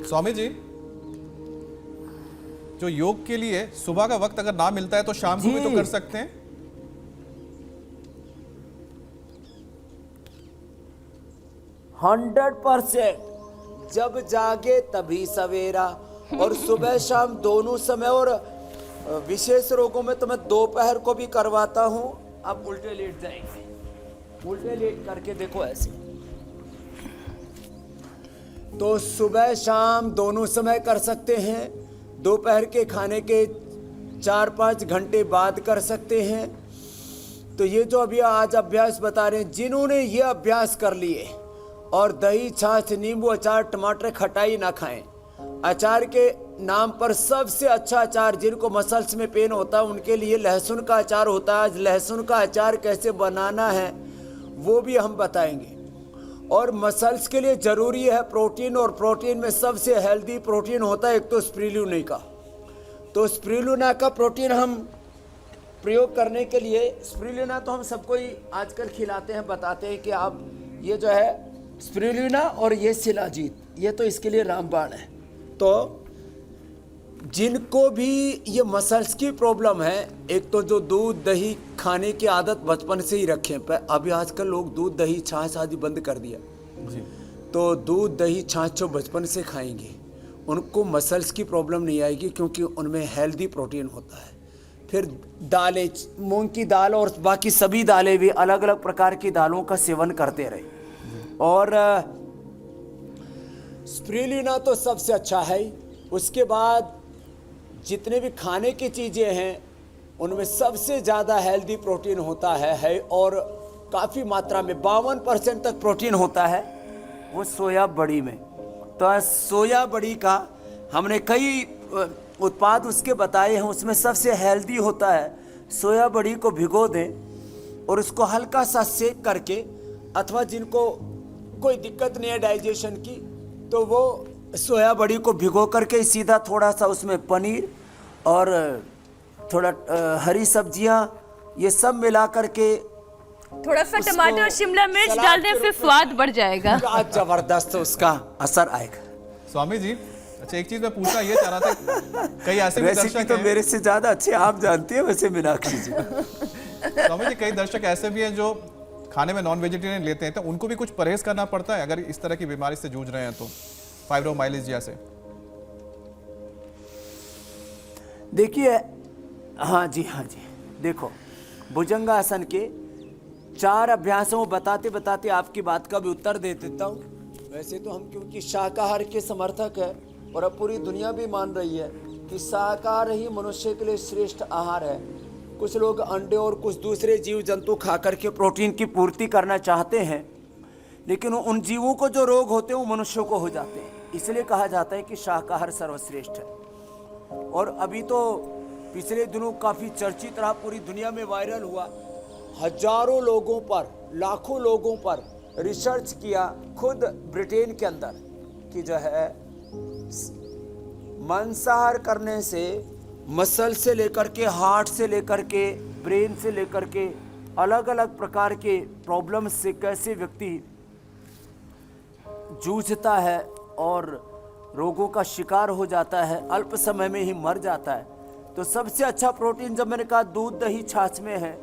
स्वामी जी, जो योग के लिए सुबह का वक्त अगर ना मिलता है तो शाम को भी तो कर सकते हैं। 100% जब जागे तभी सवेरा, और सुबह शाम दोनों समय। और विशेष रोगों में तो मैं दोपहर को भी करवाता हूँ। आप उल्टे लेट जाएंगे, उल्टे लेट करके देखो ऐसे। तो सुबह शाम दोनों समय कर सकते हैं, दोपहर के खाने के 4-5 घंटे बाद कर सकते हैं। तो ये जो अभी आज अभ्यास बता रहे हैं, जिन्होंने ये अभ्यास कर लिए और दही छाछ नींबू अचार टमाटर खटाई ना खाएं, अचार के नाम पर सबसे अच्छा अचार, जिनको मसल्स में पेन होता है उनके लिए लहसुन का अचार होता है। आज लहसुन का अचार कैसे बनाना है वो भी हम बताएंगे। और मसल्स के लिए ज़रूरी है प्रोटीन, और प्रोटीन में सबसे हेल्दी प्रोटीन होता है एक तो स्पिरुलिना का। तो स्पिरुलिना का प्रोटीन हम प्रयोग करने के लिए, स्पिरुलिना तो हम सबको ही आजकल खिलाते हैं, बताते हैं कि आप ये जो है स्पिरुलिना और ये शिलाजीत, ये तो इसके लिए रामबाण है। तो जिनको भी ये मसल्स की प्रॉब्लम है, एक तो जो दूध दही खाने की आदत बचपन से ही रखें, पर अभी आजकल लोग दूध दही छाछ आदि बंद कर दिया जी। तो दूध दही छाछ जो बचपन से खाएंगे उनको मसल्स की प्रॉब्लम नहीं आएगी, क्योंकि उनमें हेल्दी प्रोटीन होता है। फिर दालें, मूंग की दाल और बाकी सभी दालें भी, अलग अलग प्रकार की दालों का सेवन करते रहे। और स्पिरुलिना तो सबसे अच्छा है। उसके बाद जितने भी खाने की चीज़ें हैं उनमें सबसे ज़्यादा हेल्दी प्रोटीन होता है और काफ़ी मात्रा में 52% तक प्रोटीन होता है वो सोया बड़ी में। तो सोया बड़ी का हमने कई उत्पाद उसके बताए हैं, उसमें सबसे हेल्दी होता है। सोया बड़ी को भिगो दें और उसको हल्का सा सेक करके, अथवा जिनको कोई दिक्कत नहीं है डाइजेशन की, तो वो सोया बड़ी को भिगो करके सीधा थोड़ा सा उसमें पनीर और थोड़ा हरी सब्जियां ये सब मिला करके, थोड़ा सा टमाटर और शिमला मिर्च डाल दें, फिर स्वाद बढ़ जाएगा। जबरदस्त उसका असर आएगा। स्वामी जी, अच्छा एक चीज मैं पूछना ये चाह रहा था, कई ऐसे भी दर्शक तो मेरे से ज्यादा अच्छे आप जानती हैं वैसे मीनाक्षी जी। स्वामी जी, कई दर्शक ऐसे भी हैं जो खाने में नॉन वेजिटेरियन लेते हैं, तो उनको भी कुछ परहेज करना पड़ता है अगर इस तरह की बीमारी से जूझ रहे हैं तो, फाइब्रोमाइल्जिया से? देखिए, हाँ जी, देखो भुजंगासन के 4 अभ्यासों बताते बताते आपकी बात का भी उत्तर दे देता हूँ। वैसे तो हम क्योंकि शाकाहार के समर्थक है और अब पूरी दुनिया भी मान रही है कि शाकाहार ही मनुष्य के लिए श्रेष्ठ आहार है। कुछ लोग अंडे और कुछ दूसरे जीव जंतु खा करके प्रोटीन की पूर्ति करना चाहते हैं, लेकिन उन जीवों को जो रोग होते हैं वो मनुष्यों को हो जाते हैं। इसलिए कहा जाता है कि शाकाहार सर्वश्रेष्ठ है। और अभी तो पिछले दिनों काफ़ी चर्चित रहा, पूरी दुनिया में वायरल हुआ, हजारों लोगों पर, लाखों लोगों पर रिसर्च किया खुद ब्रिटेन के अंदर कि जो है मांसाहार करने से मसल से लेकर के, हार्ट से लेकर के, ब्रेन से लेकर के अलग अलग प्रकार के प्रॉब्लम से कैसे व्यक्ति जूझता है और रोगों का शिकार हो जाता है, अल्प समय में ही मर जाता है। तो सबसे अच्छा प्रोटीन, जब मैंने कहा दूध दही छाछ में है,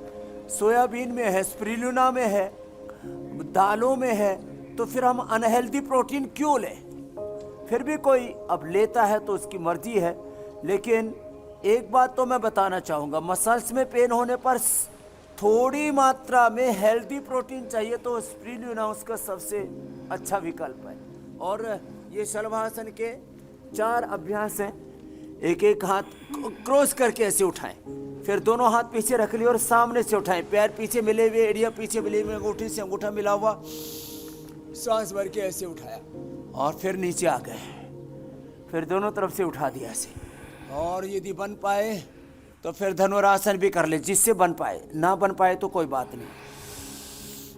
सोयाबीन में है, स्पिरुलिना में है, दालों में है, तो फिर हम अनहेल्दी प्रोटीन क्यों लें? फिर भी कोई अब लेता है तो उसकी मर्जी है। लेकिन एक बात तो मैं बताना चाहूँगा, मसल्स में पेन होने पर थोड़ी मात्रा में हेल्दी प्रोटीन चाहिए तो स्पिरुलिना उसका सबसे अच्छा विकल्प है। और ये शलभासन के 4 अभ्यास हैं। एक हाथ क्रॉस करके ऐसे उठाएं, फिर दोनों हाथ पीछे रख लिए और सामने से उठाएं, पैर पीछे मिले हुए, एड़िया पीछे मिले हुए, अंगूठे से अंगूठा मिला हुआ, सांस भर के ऐसे उठाया और फिर नीचे आ गए, फिर दोनों तरफ से उठा दिया ऐसे। और यदि बन पाए तो फिर धनुरासन भी कर ले, जिससे बन पाए, ना बन पाए तो कोई बात नहीं।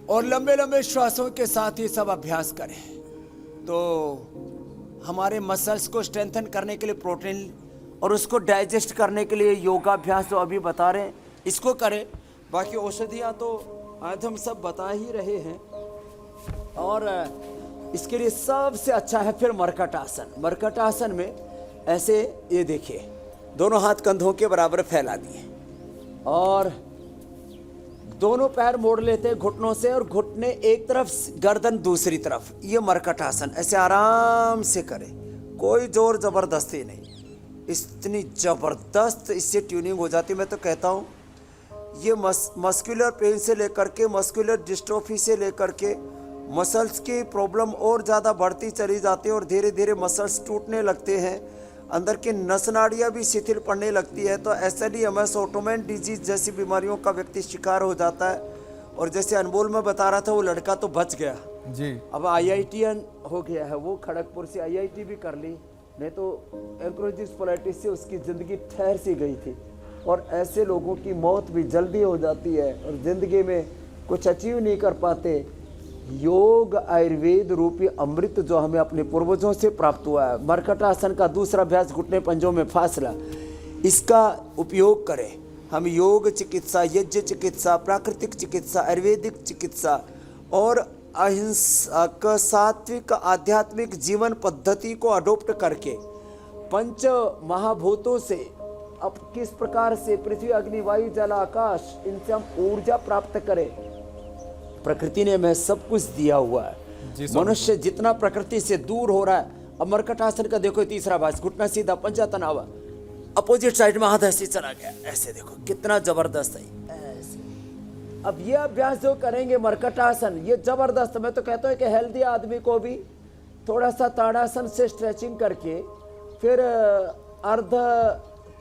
और लंबे लंबे श्वासों के साथ ये सब अभ्यास करें तो हमारे मसल्स को स्ट्रेंथन करने के लिए प्रोटीन और उसको डाइजेस्ट करने के लिए योगाभ्यास जो अभी बता रहे हैं इसको करें। बाकी औषधियाँ तो आज हम सब बता ही रहे हैं। और इसके लिए सबसे अच्छा है फिर मरकट आसन। मरकट आसन में ऐसे ये देखिए, दोनों हाथ कंधों के बराबर फैला दिए और दोनों पैर मोड़ लेते हैं घुटनों से और घुटने एक तरफ, गर्दन दूसरी तरफ। ये मरकट आसन ऐसे आराम से करें, कोई जोर जबरदस्ती नहीं। इतनी जबरदस्त इससे ट्यूनिंग हो जाती है। मैं तो कहता हूँ ये मस्कुलर पेन से लेकर के, मस्कुलर डिस्ट्रोफी से लेकर के, मसल्स की प्रॉब्लम और ज़्यादा बढ़ती चली जाती है और धीरे धीरे मसल्स टूटने लगते हैं, अंदर की नस नाड़ियाँ भी शिथिल पड़ने लगती है। तो SLEMS ऑटोमेन डिजीज जैसी बीमारियों का व्यक्ति शिकार हो जाता है। और जैसे अनमोल में बता रहा था, वो लड़का तो बच गया जी। अब IITian हो गया है, वो खड़गपुर से IIT भी कर ली, नहीं तो एंक्रोजिस पोलाइटिस से उसकी ज़िंदगी ठहर सी गई थी। और ऐसे लोगों की मौत भी जल्दी हो जाती है और ज़िंदगी में कुछ अचीव नहीं कर पाते। योग आयुर्वेद रूपी अमृत जो हमें अपने पूर्वजों से प्राप्त हुआ है। मरकट आसन का दूसरा अभ्यास, घुटने पंजों में फासला, इसका उपयोग करें। हम योग चिकित्सा, यज्ञ चिकित्सा, प्राकृतिक चिकित्सा, आयुर्वेदिक चिकित्सा और अहिंसक सात्विक आध्यात्मिक जीवन पद्धति को अडोप्ट करके पंच महाभूतों से अब किस प्रकार से पृथ्वी, अग्नि, वायु, जल, आकाश, इनसे हम ऊर्जा प्राप्त करें। प्रकृति ने हमें सब कुछ दिया हुआ है। मनुष्य जितना प्रकृति से दूर हो रहा है। अब मरकट आसन का देखो तीसरा अभ्यास, घुटना सीधा, पंजा तनावा, अपोजिट साइड में हाथ ऐसे चला गया, ऐसे देखो कितना जबरदस्त है ऐसे। अब ये अभ्यास जो करेंगे मरकट आसन, ये जबरदस्त। मैं तो कहता हूँ कि हेल्दी आदमी को भी थोड़ा सा ताड़ासन से स्ट्रेचिंग करके, फिर अर्ध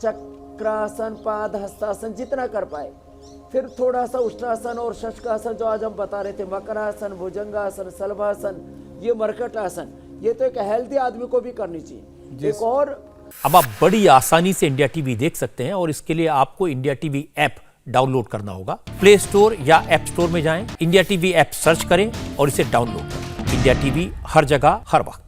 चक्रासन, पाद हस्तासन जितना कर पाए, फिर थोड़ा सा उष्णासन और शशकासन जो आज हम बता रहे थे, मकरासन, भुजंगासन, सलभासन, ये मरकट आसन, ये तो एक हेल्दी आदमी को भी करनी चाहिए। एक और, अब आप बड़ी आसानी से इंडिया टीवी देख सकते हैं और इसके लिए आपको इंडिया टीवी ऐप डाउनलोड करना होगा। प्ले स्टोर या ऐप स्टोर में जाएं, इंडिया टीवी ऐप सर्च करें और इसे डाउनलोड करें। इंडिया टीवी हर जगह हर वक्त।